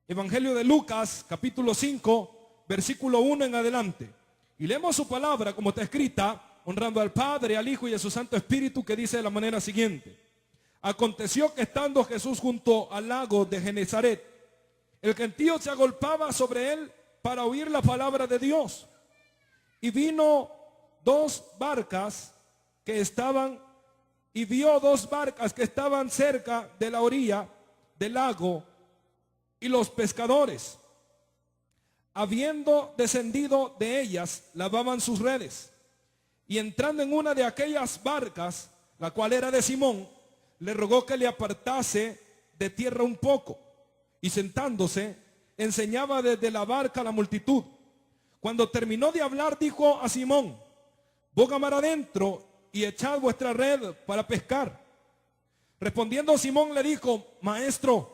Evangelio de Lucas, capítulo 5, versículo 1 en adelante. Y leemos su palabra como está escrita, honrando al Padre, al Hijo y a su Santo Espíritu, que dice de la manera siguiente. Aconteció que estando Jesús junto al lago de Genezaret, el gentío se agolpaba sobre él para oír la palabra de Dios. Y vino dos barcas que estaban, y vio dos barcas que estaban cerca de la orilla del lago, y los pescadores, habiendo descendido de ellas, lavaban sus redes. Y entrando en una de aquellas barcas, la cual era de Simón, le rogó que le apartase de tierra un poco. Y sentándose, enseñaba desde la barca a la multitud. Cuando terminó de hablar, dijo a Simón: boga mar adentro y echad vuestra red para pescar. Respondiendo Simón le dijo: Maestro,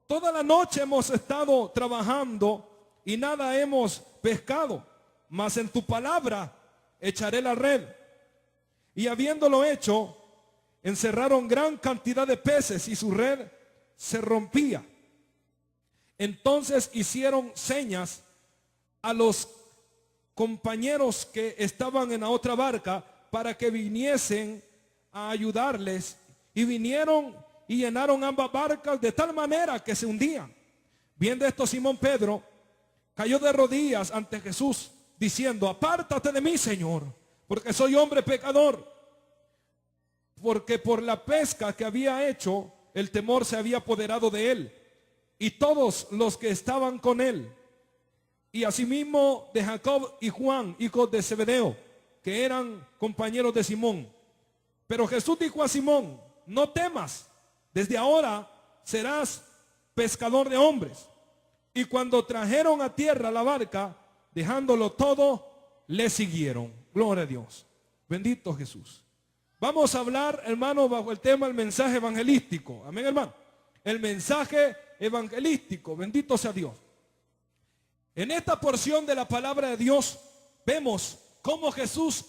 toda la noche hemos estado trabajando y nada hemos pescado, mas en tu palabra echaré la red. Y habiéndolo hecho, encerraron gran cantidad de peces y su red se rompía. Entonces hicieron señas a los compañeros que estaban en la otra barca para que viniesen a ayudarles, y vinieron y llenaron ambas barcas de tal manera que se hundían. Viendo esto, Simón Pedro cayó de rodillas ante Jesús, diciendo: apártate de mí, Señor, porque soy hombre pecador. Porque por la pesca que había hecho, el temor se había apoderado de él y todos los que estaban con él, y asimismo de Jacob y Juan, hijos de Zebedeo, que eran compañeros de Simón. Pero Jesús dijo a Simón: no temas, desde ahora serás pescador de hombres. Y cuando trajeron a tierra la barca, dejándolo todo, le siguieron. Gloria a Dios. Bendito Jesús. Vamos a hablar, hermano, bajo el tema el mensaje evangelístico. Amén, hermano. El mensaje evangelístico. Bendito sea Dios. En esta porción de la palabra de Dios vemos cómo Jesús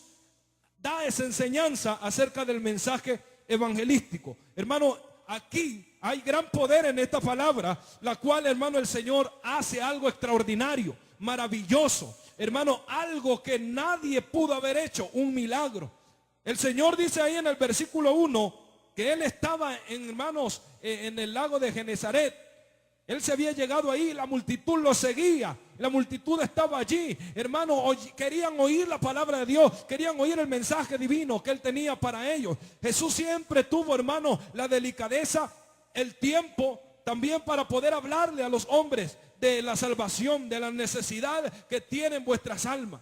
da esa enseñanza acerca del mensaje evangelístico. Hermano, aquí hay gran poder en esta palabra, la cual, hermano, el Señor hace algo extraordinario, maravilloso. Hermano, algo que nadie pudo haber hecho, un milagro. El Señor dice ahí en el versículo 1 que Él estaba, hermanos, en el lago de Genezaret. Él se había llegado ahí, la multitud lo seguía, la multitud estaba allí, hermano, querían oír la palabra de Dios, querían oír el mensaje divino que Él tenía para ellos. Jesús siempre tuvo, hermano, la delicadeza, el tiempo también para poder hablarle a los hombres de la salvación, de la necesidad que tienen vuestras almas.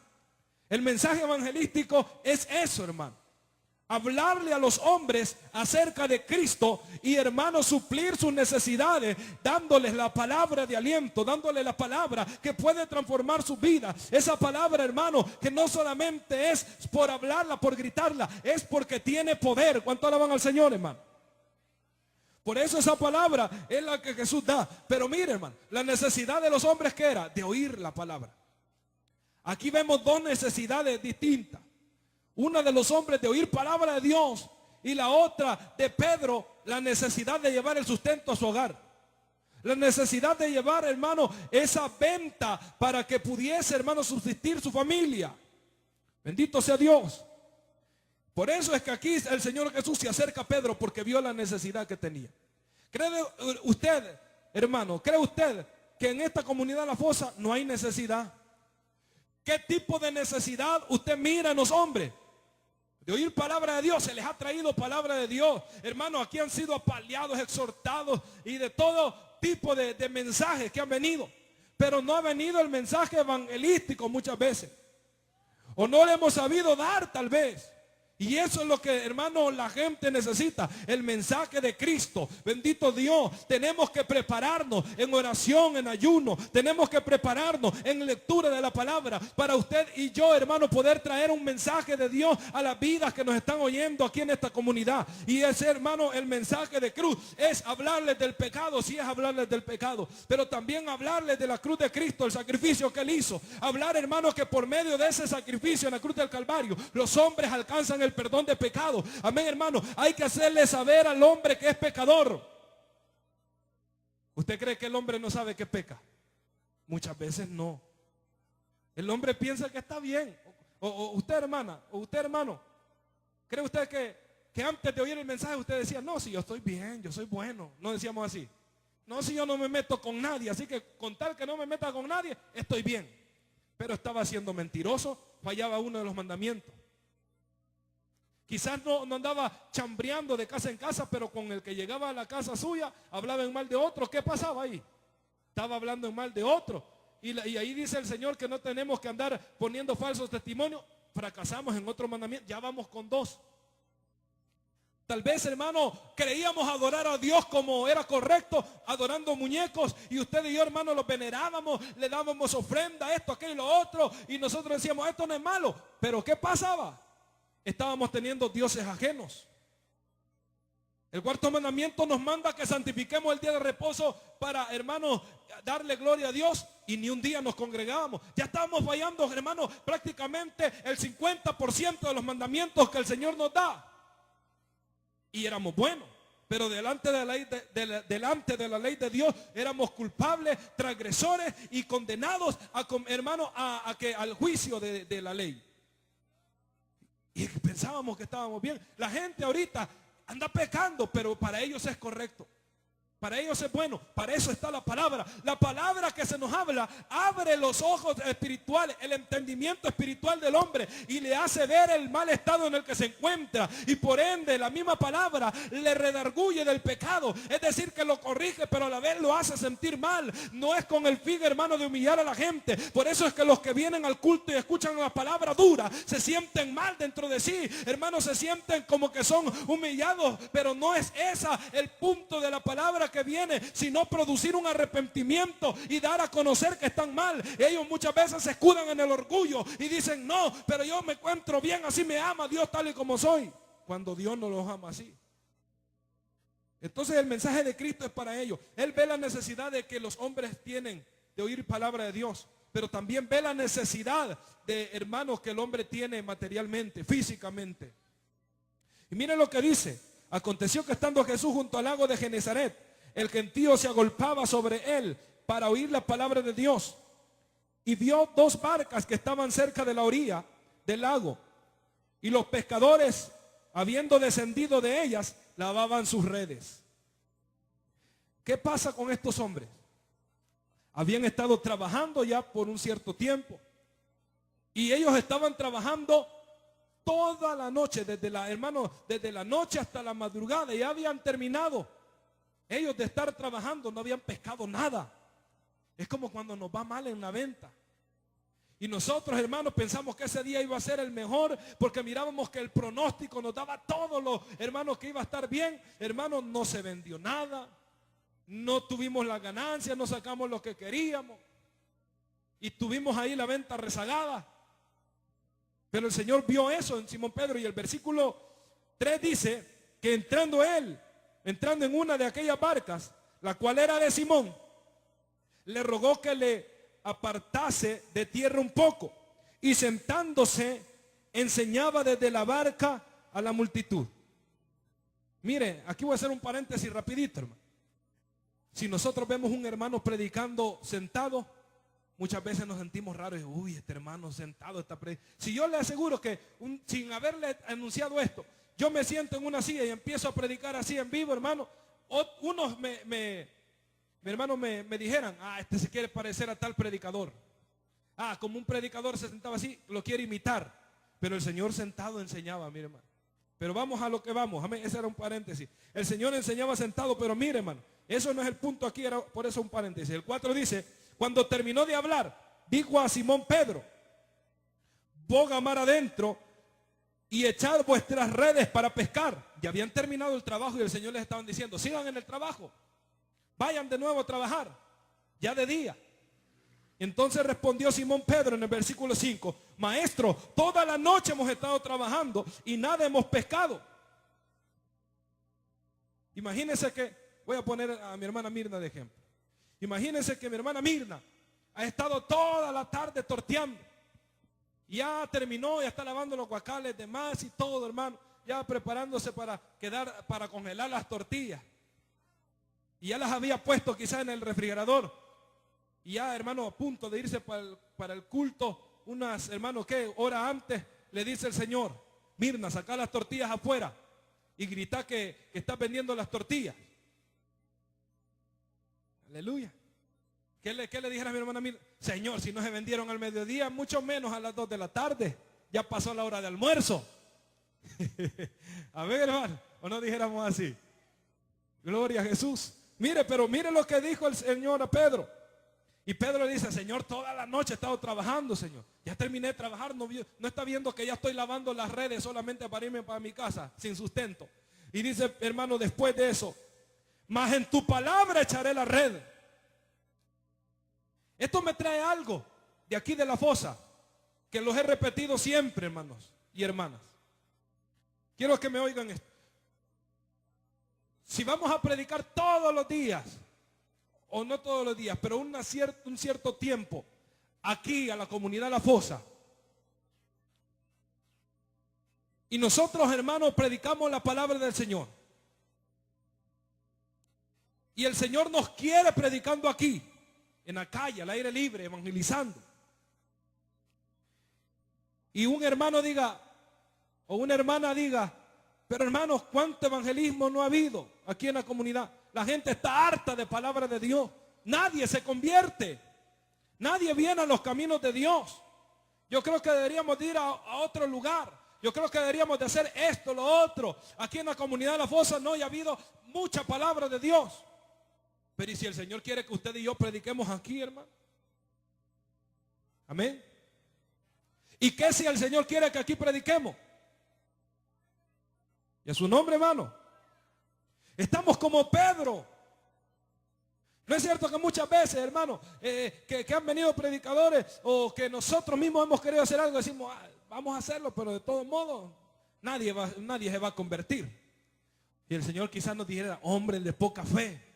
El mensaje evangelístico es eso, hermano. Hablarle a los hombres acerca de Cristo y, hermanos, suplir sus necesidades, dándoles la palabra de aliento, dándoles la palabra que puede transformar su vida. Esa palabra, hermano, que no solamente es por hablarla, por gritarla, es porque tiene poder. ¿Cuánto alaban al Señor, hermano? Por eso esa palabra es la que Jesús da. Pero mire, hermano, la necesidad de los hombres, ¿qué era? De oír la palabra. Aquí vemos dos necesidades distintas. Una de los hombres de oír palabra de Dios, y la otra de Pedro, la necesidad de llevar el sustento a su hogar. La necesidad de llevar, hermano, esa venta para que pudiese, hermano, subsistir su familia. Bendito sea Dios. Por eso es que aquí el Señor Jesús se acerca a Pedro, porque vio la necesidad que tenía. ¿Cree usted, hermano, cree usted que en esta comunidad La Fosa no hay necesidad? ¿Qué tipo de necesidad usted mira en los hombres? De oír palabra de Dios. Se les ha traído palabra de Dios. Hermanos, aquí han sido apaleados, exhortados y de todo tipo de mensajes que han venido. Pero no ha venido el mensaje evangelístico muchas veces. O no le hemos sabido dar tal vez. Y eso es lo que, hermano, la gente necesita, el mensaje de Cristo. Bendito Dios. Tenemos que prepararnos en oración, en ayuno. Tenemos que prepararnos en lectura de la palabra para usted y yo, hermano, poder traer un mensaje de Dios a las vidas que nos están oyendo aquí en esta comunidad. Y ese, hermano, el mensaje de cruz es hablarles del pecado. Sí, es hablarles del pecado, pero también hablarles de la cruz de Cristo, el sacrificio que Él hizo. Hablar, hermano, que por medio de ese sacrificio en la cruz del Calvario, los hombres alcanzan el perdón de pecado. Amén, hermano. Hay que hacerle saber al hombre que es pecador. ¿Usted cree que el hombre no sabe que peca? Muchas veces no. El hombre piensa que está bien. O usted, hermana, o usted, hermano, ¿cree usted que antes de oír el mensaje usted decía, no, si yo estoy bien, yo soy bueno? No decíamos así. No, si yo no me meto con nadie, así que con tal que no me meta con nadie, estoy bien. Pero estaba siendo mentiroso, fallaba uno de los mandamientos. Quizás no andaba chambreando de casa en casa, pero con el que llegaba a la casa suya, hablaba en mal de otro. ¿Qué pasaba ahí? Estaba hablando en mal de otro. Y ahí dice el Señor que no tenemos que andar poniendo falsos testimonios. Fracasamos en otro mandamiento, ya vamos con 2. Tal vez, hermano, creíamos adorar a Dios como era correcto, adorando muñecos, y usted y yo, hermano, los venerábamos, le dábamos ofrenda, esto, aquello y lo otro, y nosotros decíamos, esto no es malo. Pero ¿qué pasaba? Estábamos teniendo dioses ajenos. El 4.º mandamiento nos manda que santifiquemos el día de reposo para, hermanos, darle gloria a Dios, y ni un día nos congregábamos. Ya estábamos fallando, hermanos, prácticamente el 50% de los mandamientos que el Señor nos da. Y éramos buenos, pero delante de la ley de Dios éramos culpables, transgresores y condenados al juicio de la ley. Y pensábamos que estábamos bien. La gente ahorita anda pecando, pero para ellos es correcto. Para ellos es bueno. Para eso está la palabra. La palabra que se nos habla abre los ojos espirituales, el entendimiento espiritual del hombre, y le hace ver el mal estado en el que se encuentra. Y por ende la misma palabra le redarguye del pecado. Es decir, que lo corrige, pero a la vez lo hace sentir mal. No es con el fin, hermano, de humillar a la gente. Por eso es que los que vienen al culto y escuchan la palabra dura se sienten mal dentro de sí. Hermanos, se sienten como que son humillados, pero no es esa el punto de la palabra que viene, sino producir un arrepentimiento y dar a conocer que están mal. Ellos muchas veces se escudan en el orgullo y dicen, no, pero yo me encuentro bien, así me ama Dios tal y como soy, cuando Dios no los ama así. Entonces el mensaje de Cristo es para ellos. Él ve la necesidad de que los hombres tienen de oír palabra de Dios, pero también ve la necesidad de, hermanos, que el hombre tiene materialmente, físicamente. Y miren lo que dice: aconteció que estando Jesús junto al lago de Genezaret, el gentío se agolpaba sobre él para oír la palabra de Dios, y vio 2 barcas que estaban cerca de la orilla del lago, y los pescadores, habiendo descendido de ellas, lavaban sus redes. ¿Qué pasa con estos hombres? Habían estado trabajando ya por un cierto tiempo, y ellos estaban trabajando toda la noche, desde la noche hasta la madrugada. Ya habían terminado ellos de estar trabajando, no habían pescado nada. Es como cuando nos va mal en la venta. Y nosotros, hermanos, pensamos que ese día iba a ser el mejor, porque mirábamos que el pronóstico nos daba todo lo, hermanos, que iba a estar bien. Hermanos, no se vendió nada, no tuvimos la ganancia, no sacamos lo que queríamos, y tuvimos ahí la venta rezagada. Pero el Señor vio eso en Simón Pedro, y el versículo 3 dice que entrando en una de aquellas barcas, la cual era de Simón, le rogó que le apartase de tierra un poco, y sentándose enseñaba desde la barca a la multitud. Mire, aquí voy a hacer un paréntesis rapidito, hermano. Si nosotros vemos un hermano predicando sentado, muchas veces nos sentimos raros y, uy, este hermano sentado está predicando. Si yo le aseguro que sin haberle anunciado esto, yo me siento en una silla y empiezo a predicar así en vivo, hermano, unos mi hermano me dijeran, este se quiere parecer a tal predicador. Como un predicador se sentaba así, lo quiere imitar. Pero el Señor sentado enseñaba, mire, hermano. Pero vamos a lo que vamos, amén. Ese era un paréntesis. El Señor enseñaba sentado, pero mire, hermano, eso no es el punto aquí, era por eso un paréntesis. El 4 dice, cuando terminó de hablar, dijo a Simón Pedro, boga mar adentro y echad vuestras redes para pescar. Ya habían terminado el trabajo y el Señor les estaban diciendo, sigan en el trabajo, vayan de nuevo a trabajar, ya de día. Entonces respondió Simón Pedro en el versículo 5, maestro, toda la noche hemos estado trabajando y nada hemos pescado. Imagínense que, voy a poner a mi hermana Mirna de ejemplo. Imagínense que mi hermana Mirna ha estado toda la tarde torteando. Ya terminó, ya está lavando los guacales de más y todo, hermano. Ya preparándose para congelar las tortillas. y ya las había puesto quizá en el refrigerador, y ya, hermano, a punto de irse para el culto, unas, hermano, ¿qué? Hora antes, le dice el Señor: Mirna, saca las tortillas afuera y grita que está vendiendo las tortillas. Aleluya. ¿Qué le dijera a mi hermana Mirna? Señor, si no se vendieron al mediodía, mucho menos a las 2 de la tarde. Ya pasó la hora de almuerzo. A ver, hermano, o no dijéramos así. Gloria a Jesús. Mire, pero mire lo que dijo el Señor a Pedro. Y Pedro le dice: Señor, toda la noche he estado trabajando, Señor. Ya terminé de trabajar, no está viendo que ya estoy lavando las redes solamente para irme para mi casa, sin sustento. Y dice, hermano, después de eso: mas en tu palabra echaré la red. Esto me trae algo de aquí de la fosa, que los he repetido siempre, hermanos y hermanas. Quiero que me oigan esto. Si vamos a predicar todos los días, o no todos los días, pero un cierto tiempo, aquí a la comunidad La Fosa, y nosotros, hermanos, predicamos la palabra del Señor, y el Señor nos quiere predicando aquí, en la calle, al aire libre, evangelizando, y un hermano diga, o una hermana diga: pero hermanos, ¿cuánto evangelismo no ha habido aquí en la comunidad? La gente está harta de palabra de Dios. Nadie se convierte. Nadie viene a los caminos de Dios. Yo creo que deberíamos de ir a otro lugar. Yo creo que deberíamos de hacer esto, lo otro. Aquí en la comunidad de La Fosa no ha habido mucha palabra de Dios. Pero ¿y si el Señor quiere que usted y yo prediquemos aquí, hermano? Amén. ¿Y qué si el Señor quiere que aquí prediquemos? Y a su nombre, hermano. Estamos como Pedro. No es cierto que muchas veces, hermano, que han venido predicadores, o que nosotros mismos hemos querido hacer algo, decimos: vamos a hacerlo, pero de todos modos nadie se va a convertir. Y el Señor quizás nos dijera: hombre de poca fe.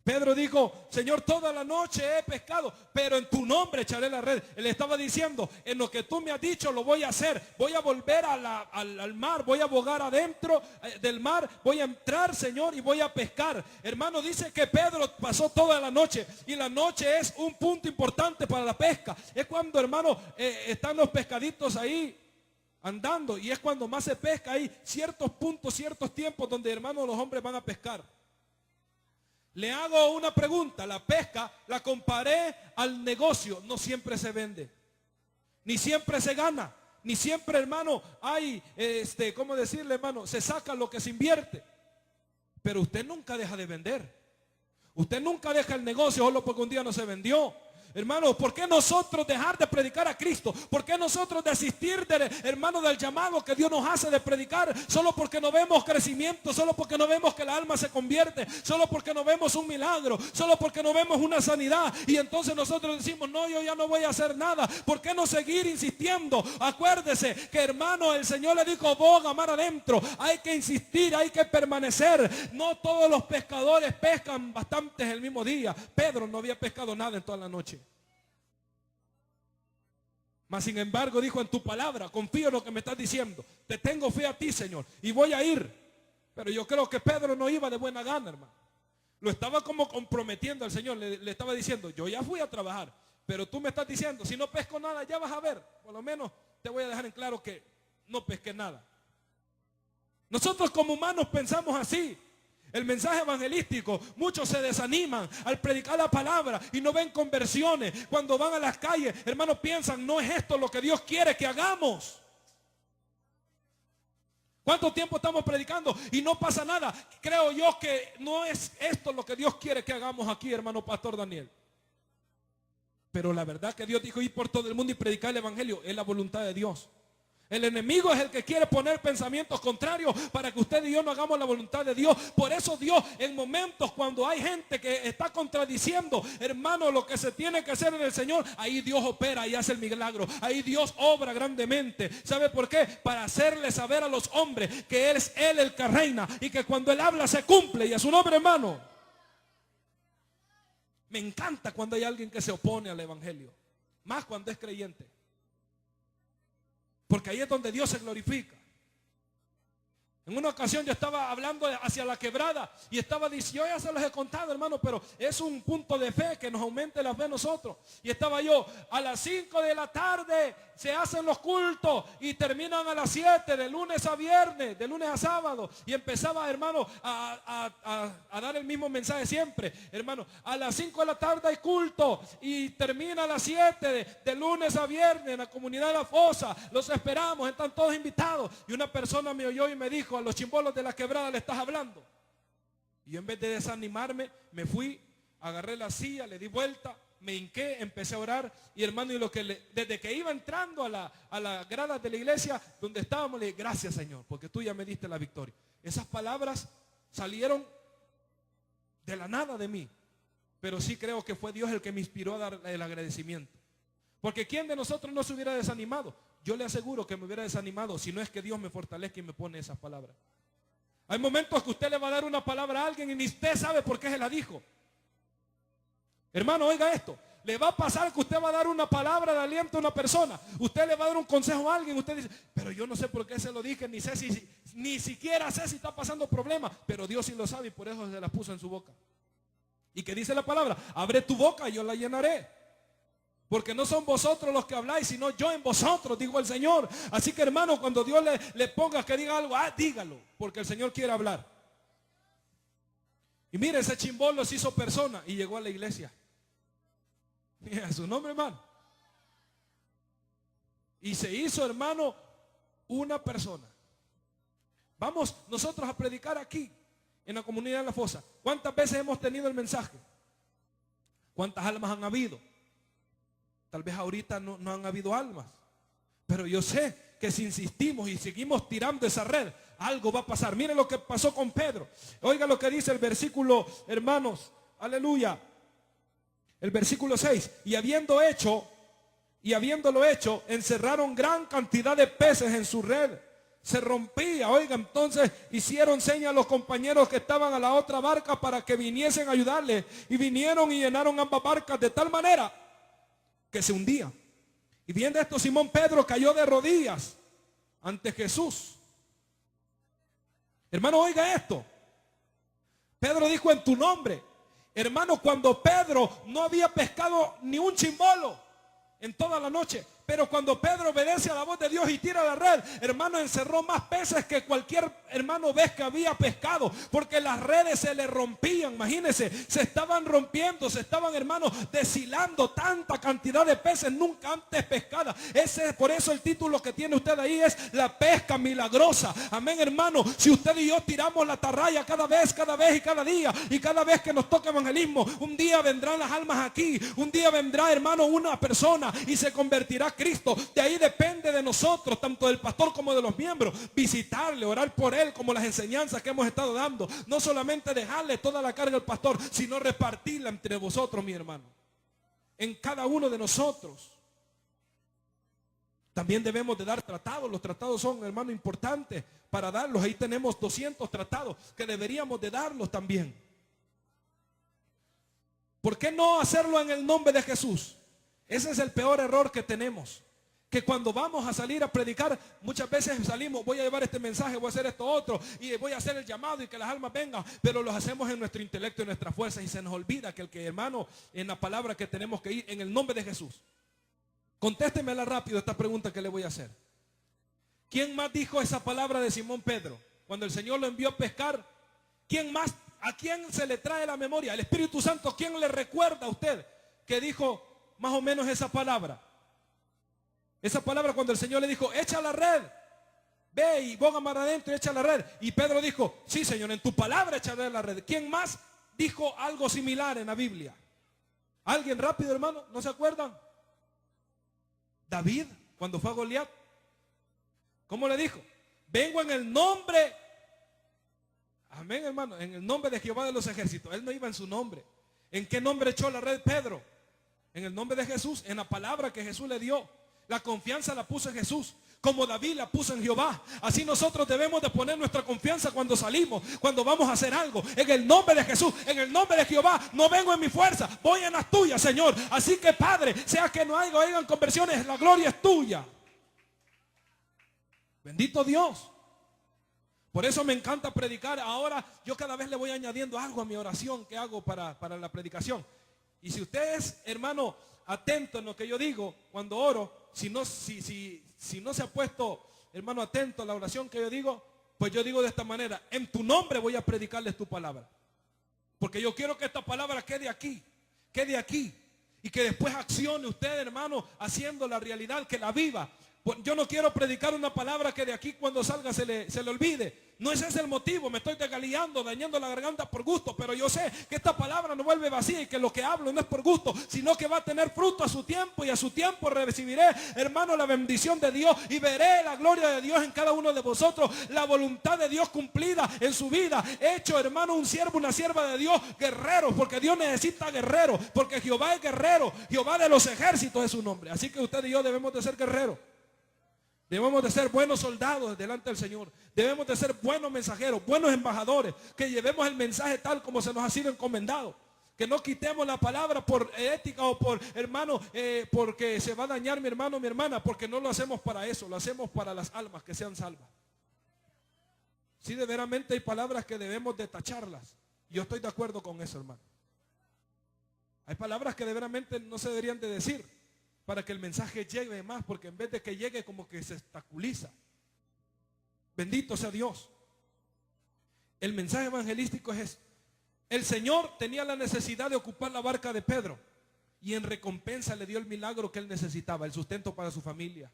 Pedro dijo: Señor, toda la noche he pescado, pero en tu nombre echaré la red. Él estaba diciendo: en lo que tú me has dicho lo voy a hacer. Voy a volver al mar, voy a bogar adentro del mar, voy a entrar, Señor, y voy a pescar. Hermano, dice que Pedro pasó toda la noche, y la noche es un punto importante para la pesca. Es cuando, hermano, están los pescaditos ahí andando, y es cuando más se pesca. Hay ciertos puntos, ciertos tiempos donde, hermano, los hombres van a pescar. Le hago una pregunta: la pesca la comparé al negocio. No siempre se vende, ni siempre se gana, ni siempre, hermano, hay, ¿cómo decirle, hermano? Se saca lo que se invierte. Pero usted nunca deja de vender. Usted nunca deja el negocio solo porque un día no se vendió. Hermanos, ¿por qué nosotros dejar de predicar a Cristo? ¿Por qué nosotros desistir, hermano, del llamado que Dios nos hace de predicar? Solo porque no vemos crecimiento, solo porque no vemos que la alma se convierte, solo porque no vemos un milagro, solo porque no vemos una sanidad. Y entonces nosotros decimos: no, yo ya no voy a hacer nada. ¿Por qué no seguir insistiendo? Acuérdese que, hermano, el Señor le dijo: boga mar adentro. Hay que insistir, hay que permanecer. No todos los pescadores pescan bastantes el mismo día. Pedro no había pescado nada en toda la noche. Mas sin embargo dijo: en tu palabra confío en lo que me estás diciendo. Te tengo fe a ti, Señor, y voy a ir. Pero yo creo que Pedro no iba de buena gana, hermano. Lo estaba como comprometiendo al Señor. Le estaba diciendo: yo ya fui a trabajar, pero tú me estás diciendo: si no pesco nada, ya vas a ver. Por lo menos te voy a dejar en claro que no pesqué nada. Nosotros como humanos pensamos así. El mensaje evangelístico, muchos se desaniman al predicar la palabra y no ven conversiones. Cuando van a las calles, hermanos, piensan: no es esto lo que Dios quiere que hagamos. ¿Cuánto tiempo estamos predicando y no pasa nada? Creo yo que no es esto lo que Dios quiere que hagamos aquí, hermano Pastor Daniel. Pero la verdad que Dios dijo: ir por todo el mundo y predicar el evangelio. Es la voluntad de Dios. El enemigo es el que quiere poner pensamientos contrarios para que usted y yo no hagamos la voluntad de Dios. Por eso Dios, en momentos cuando hay gente que está contradiciendo, hermano, lo que se tiene que hacer en el Señor, ahí Dios opera y hace el milagro. Ahí Dios obra grandemente. ¿Sabe por qué? Para hacerle saber a los hombres que es Él el que reina y que cuando Él habla se cumple. Y a su nombre, hermano. Me encanta cuando hay alguien que se opone al evangelio, más cuando es creyente. Porque ahí es donde Dios se glorifica. En una ocasión yo estaba hablando hacia la quebrada y estaba diciendo, yo ya se los he contado, hermano, pero es un punto de fe que nos aumente la fe nosotros. Y estaba yo, a las 5 de la tarde se hacen los cultos y terminan a las 7, de lunes a viernes, de lunes a sábado. Y empezaba, hermano, a dar el mismo mensaje siempre. Hermano, a las 5 de la tarde hay culto y termina a las 7, de lunes a viernes, en la comunidad de La Fosa. Los esperamos, están todos invitados. Y una persona me oyó y me dijo, a los chimbolos de la quebrada le estás hablando. Y yo, en vez de desanimarme, me fui, agarré la silla, le di vuelta, me hinqué, empecé a orar. Y hermano, desde que iba entrando a la grada de la iglesia donde estábamos, le dije, gracias Señor, porque tú ya me diste la victoria. Esas palabras salieron de la nada de mí, pero sí creo que fue Dios el que me inspiró a dar el agradecimiento. Porque ¿quién de nosotros no se hubiera desanimado? Yo le aseguro que me hubiera desanimado si no es que Dios me fortalezca y me pone esas palabras. Hay momentos que usted le va a dar una palabra a alguien y ni usted sabe por qué se la dijo. Hermano, oiga esto. Le va a pasar que usted va a dar una palabra de aliento a una persona. Usted le va a dar un consejo a alguien. Usted dice, pero yo no sé por qué se lo dije. Ni siquiera sé si está pasando problemas. Pero Dios sí lo sabe y por eso se la puso en su boca. ¿Y qué dice la palabra? Abre tu boca y yo la llenaré. Porque no son vosotros los que habláis, sino yo en vosotros, dijo el Señor. Así que hermano, cuando Dios le ponga que diga algo, dígalo, porque el Señor quiere hablar. Y mire, ese chimbolo se hizo persona y llegó a la iglesia. Mira su nombre, hermano. Y se hizo, hermano, una persona. Vamos nosotros a predicar aquí, en la comunidad de La Fosa. ¿Cuántas veces hemos tenido el mensaje? ¿Cuántas almas han habido? Tal vez ahorita no han habido almas, pero yo sé que si insistimos y seguimos tirando esa red, algo va a pasar. Miren lo que pasó con Pedro. Oiga lo que dice el versículo, hermanos, aleluya. El versículo 6, y habiéndolo hecho, encerraron gran cantidad de peces en su red. Se rompía, oiga, entonces hicieron señas a los compañeros que estaban a la otra barca para que viniesen a ayudarle. Y vinieron y llenaron ambas barcas de tal manera que se hundía. Y viendo esto, Simón Pedro cayó de rodillas ante Jesús. Hermano, oiga esto. Pedro dijo, en tu nombre. Hermano, cuando Pedro no había pescado ni un chimbolo en toda la noche, pero cuando Pedro obedece a la voz de Dios y tira la red, hermano, encerró más peces que cualquier hermano vez que había pescado, porque las redes se le rompían. Imagínense, se estaban rompiendo, se estaban, hermano, deshilando tanta cantidad de peces nunca antes pescadas. Por eso el título que tiene usted ahí es la pesca milagrosa. Amén, hermano. Si usted y yo tiramos la atarraya cada vez y cada día, y cada vez que nos toca evangelismo, un día vendrán las almas aquí, un día vendrá, hermano, una persona y se convertirá Cristo. De ahí depende de nosotros, tanto del pastor como de los miembros, visitarle, orar por él, como las enseñanzas que hemos estado dando. No solamente dejarle toda la carga al pastor, sino repartirla entre vosotros, mi hermano, en cada uno de nosotros. También debemos de dar tratados. Los tratados son, hermano, importantes para darlos. Ahí tenemos 200 tratados que deberíamos de darlos también. ¿Por qué no hacerlo en el nombre de Jesús? Ese es el peor error que tenemos. Que cuando vamos a salir a predicar, muchas veces salimos, voy a llevar este mensaje, voy a hacer esto otro, y voy a hacer el llamado y que las almas vengan, pero los hacemos en nuestro intelecto y nuestra fuerza, y se nos olvida que hermano, en la palabra que tenemos que ir, en el nombre de Jesús. Contéstemela rápido esta pregunta que le voy a hacer. ¿Quién más dijo esa palabra de Simón Pedro? Cuando el Señor lo envió a pescar, ¿quién más? ¿A quién se le trae la memoria? El Espíritu Santo, ¿quién le recuerda a usted que dijo más o menos esa palabra? Esa palabra cuando el Señor le dijo, echa la red, ve y boga mar adentro y echa la red. Y Pedro dijo, sí Señor, en tu palabra echaré la red. ¿Quién más dijo algo similar en la Biblia? ¿Alguien rápido, hermano? ¿No se acuerdan? David, cuando fue a Goliat, ¿cómo le dijo? Vengo en el nombre, amén, hermano, en el nombre de Jehová de los ejércitos. Él no iba en su nombre. ¿En qué nombre echó la red Pedro? En el nombre de Jesús, en la palabra que Jesús le dio. La confianza la puso en Jesús, como David la puso en Jehová. Así nosotros debemos de poner nuestra confianza cuando salimos, cuando vamos a hacer algo, en el nombre de Jesús, en el nombre de Jehová. No vengo en mi fuerza, voy en las tuyas, Señor. Así que Padre, sea que no hayan conversiones, la gloria es tuya. Bendito Dios. Por eso me encanta predicar. Ahora yo cada vez le voy añadiendo algo a mi oración que hago para la predicación. Y si usted es, hermano, atento en lo que yo digo cuando oro, si no se ha puesto, hermano, atento a la oración que yo digo, pues yo digo de esta manera: en tu nombre voy a predicarles tu palabra. Porque yo quiero que esta palabra quede aquí. Y que después accione usted, hermano, haciendo la realidad, que la viva. Yo no quiero predicar una palabra que de aquí cuando salga se le olvide. No ese es el motivo, me estoy desgaliando, dañando la garganta por gusto. Pero yo sé que esta palabra no vuelve vacía y que lo que hablo no es por gusto, sino que va a tener fruto a su tiempo. Y a su tiempo recibiré, hermano, la bendición de Dios. Y veré la gloria de Dios en cada uno de vosotros. La voluntad de Dios cumplida en su vida. Hecho, hermano, un siervo, una sierva de Dios, guerreros. Porque Dios necesita guerreros. Porque Jehová es guerrero. Jehová de los ejércitos es su nombre. Así que usted y yo debemos de ser guerreros. Debemos de ser buenos soldados delante del Señor. Debemos de ser buenos mensajeros, buenos embajadores, que llevemos el mensaje tal como se nos ha sido encomendado. Que no quitemos la palabra por ética o por, hermano, porque se va a dañar mi hermano, mi hermana, porque no lo hacemos para eso, lo hacemos para las almas que sean salvas. Sí, de veramente hay palabras que debemos de tacharlas. Yo estoy de acuerdo con eso, hermano. Hay palabras que de veramente no se deberían de decir, para que el mensaje llegue más, porque en vez de que llegue como que se obstaculiza. Bendito sea Dios. El mensaje evangelístico es: el Señor tenía la necesidad de ocupar la barca de Pedro, y en recompensa le dio el milagro que él necesitaba, el sustento para su familia.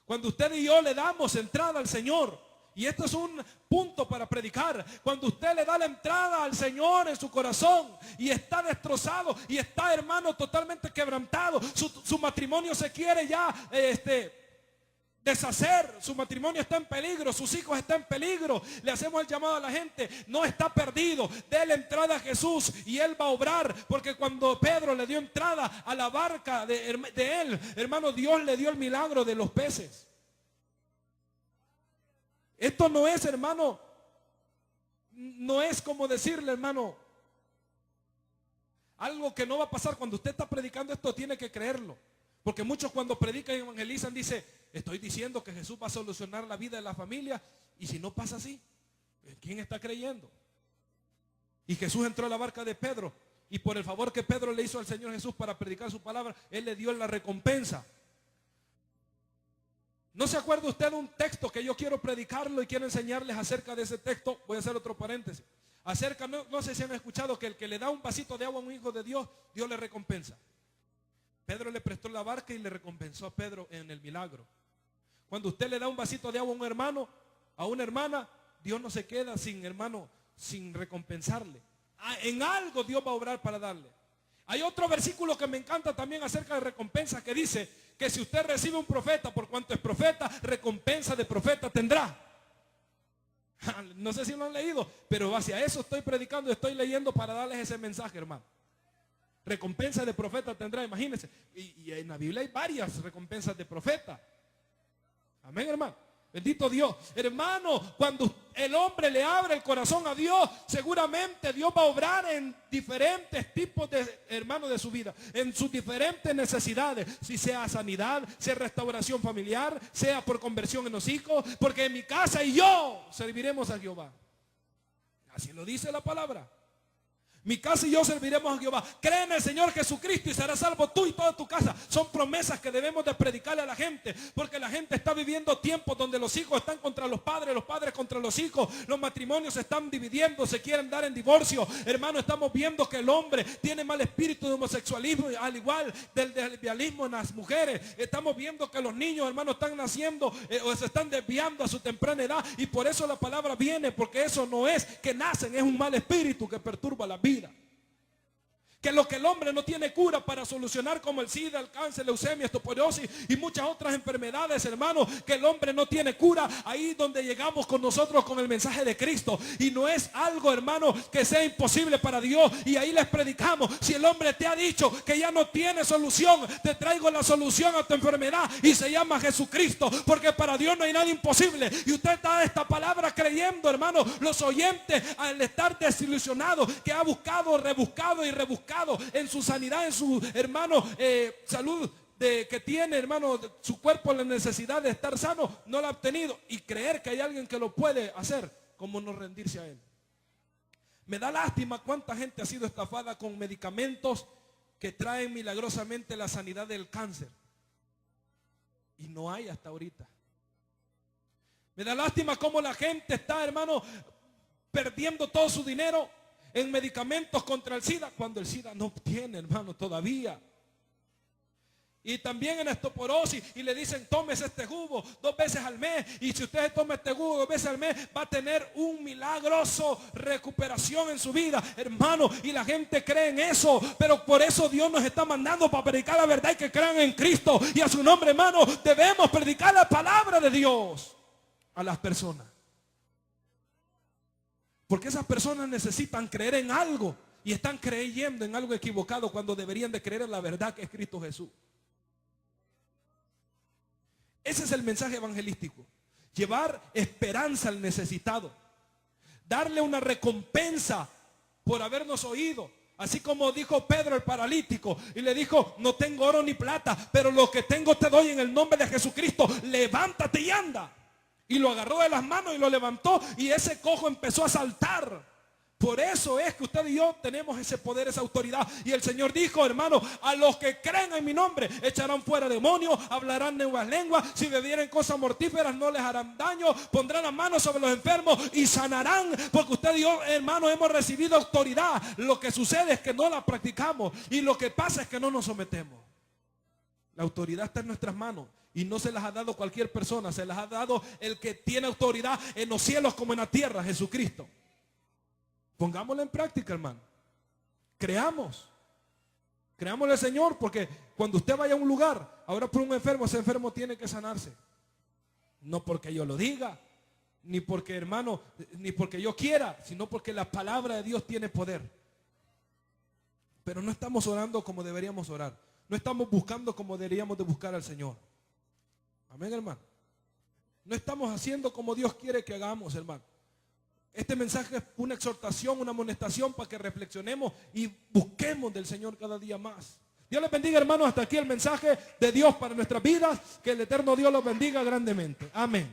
Cuando usted y yo le damos entrada al Señor, y esto es un punto para predicar, cuando usted le da la entrada al Señor en su corazón y está destrozado y está, hermano, totalmente quebrantado, su matrimonio se quiere ya deshacer, su matrimonio está en peligro, sus hijos están en peligro, le hacemos el llamado a la gente: no está perdido, déle entrada a Jesús y Él va a obrar. Porque cuando Pedro le dio entrada a la barca de él, hermano, Dios le dio el milagro de los peces. Esto no es, hermano, no es como decirle, hermano, algo que no va a pasar. Cuando usted está predicando esto, tiene que creerlo. Porque muchos cuando predican y evangelizan dicen: estoy diciendo que Jesús va a solucionar la vida de la familia. Y si no pasa así, ¿quién está creyendo? Y Jesús entró a la barca de Pedro, y por el favor que Pedro le hizo al Señor Jesús para predicar su palabra, Él le dio la recompensa. ¿No se acuerda usted de un texto que yo quiero predicarlo y quiero enseñarles acerca de ese texto? Voy a hacer otro paréntesis. No sé si han escuchado que el que le da un vasito de agua a un hijo de Dios, Dios le recompensa. Pedro le prestó la barca y le recompensó a Pedro en el milagro. Cuando usted le da un vasito de agua a un hermano, a una hermana, Dios no se queda sin, hermano, sin recompensarle. En algo Dios va a obrar para darle. Hay otro versículo que me encanta también acerca de recompensa, que dice que si usted recibe un profeta, por cuanto es profeta, recompensa de profeta tendrá. No sé si lo han leído, pero hacia eso estoy predicando, estoy leyendo para darles ese mensaje, hermano. Recompensa de profeta tendrá, imagínense. Y en la Biblia hay varias recompensas de profeta. Amén, hermano. Bendito Dios. Hermano, cuando el hombre le abre el corazón a Dios, seguramente Dios va a obrar en diferentes tipos de, hermanos, de su vida, en sus diferentes necesidades, si sea sanidad, sea restauración familiar, sea por conversión en los hijos, porque en mi casa y yo serviremos a Jehová. Así lo dice la palabra. Mi casa y yo serviremos a Jehová. Cree en el Señor Jesucristo y serás salvo tú y toda tu casa. Son promesas que debemos de predicarle a la gente, porque la gente está viviendo tiempos donde los hijos están contra los padres contra los hijos, los matrimonios se están dividiendo, se quieren dar en divorcio. Hermano, estamos viendo que el hombre tiene mal espíritu de homosexualismo, al igual del lesbianismo en las mujeres. Estamos viendo que los niños, hermano, están naciendo o se están desviando a su temprana edad, y por eso la palabra viene, porque eso no es que nacen, es un mal espíritu que perturba la vida. Que lo que el hombre no tiene cura para solucionar, como el SIDA, el cáncer, leucemia, osteoporosis y muchas otras enfermedades, hermano, que el hombre no tiene cura. Ahí donde llegamos con nosotros con el mensaje de Cristo, y no es algo, hermano, que sea imposible para Dios, y ahí les predicamos. Si el hombre te ha dicho que ya no tiene solución, te traigo la solución a tu enfermedad, y se llama Jesucristo, porque para Dios no hay nada imposible. Y usted da esta palabra creyendo, hermano. Los oyentes, al estar desilusionados, que ha buscado, rebuscado y rebuscado en su sanidad, en su, hermano, salud de que tiene, hermano, su cuerpo la necesidad de estar sano, no la ha obtenido. Y creer que hay alguien que lo puede hacer, ¿cómo no rendirse a él? Me da lástima cuánta gente ha sido estafada con medicamentos que traen milagrosamente la sanidad del cáncer. Y no hay hasta ahorita. Me da lástima cómo la gente está, hermano, perdiendo todo su dinero en medicamentos contra el SIDA, cuando el SIDA no tiene, hermano, todavía. Y también en osteoporosis, y le dicen, tómese este jugo 2 veces al mes, y si usted toma este jugo 2 veces al mes, va a tener un milagroso recuperación en su vida, hermano, y la gente cree en eso. Pero por eso Dios nos está mandando para predicar la verdad, y que crean en Cristo, y a su nombre, hermano, debemos predicar la palabra de Dios a las personas. Porque esas personas necesitan creer en algo, y están creyendo en algo equivocado, cuando deberían de creer en la verdad que es Cristo Jesús. Ese es el mensaje evangelístico. Llevar esperanza al necesitado. Darle una recompensa por habernos oído. Así como dijo Pedro el paralítico. Y le dijo, no tengo oro ni plata, pero lo que tengo te doy en el nombre de Jesucristo. Levántate y anda. Y lo agarró de las manos y lo levantó. Y ese cojo empezó a saltar. Por eso es que usted y yo tenemos ese poder, esa autoridad. Y el Señor dijo, hermano, a los que creen en mi nombre echarán fuera demonios, hablarán nuevas lenguas, si bebieren cosas mortíferas no les harán daño, pondrán las manos sobre los enfermos y sanarán. Porque usted y yo, hermano, hemos recibido autoridad. Lo que sucede es que no la practicamos, y lo que pasa es que no nos sometemos. La autoridad está en nuestras manos, y no se las ha dado cualquier persona, se las ha dado el que tiene autoridad en los cielos como en la tierra, Jesucristo. Pongámoslo en práctica, hermano. Creámosle al Señor, porque cuando usted vaya a un lugar, ahora por un enfermo, ese enfermo tiene que sanarse. No porque yo lo diga, ni porque, hermano, ni porque yo quiera, sino porque la palabra de Dios tiene poder. Pero no estamos orando como deberíamos orar. No estamos buscando como deberíamos de buscar al Señor. Amén, hermano. No estamos haciendo como Dios quiere que hagamos, hermano. Este mensaje es una exhortación, una amonestación para que reflexionemos y busquemos del Señor cada día más. Dios les bendiga, hermanos. Hasta aquí el mensaje de Dios para nuestras vidas. Que el eterno Dios los bendiga grandemente. Amén.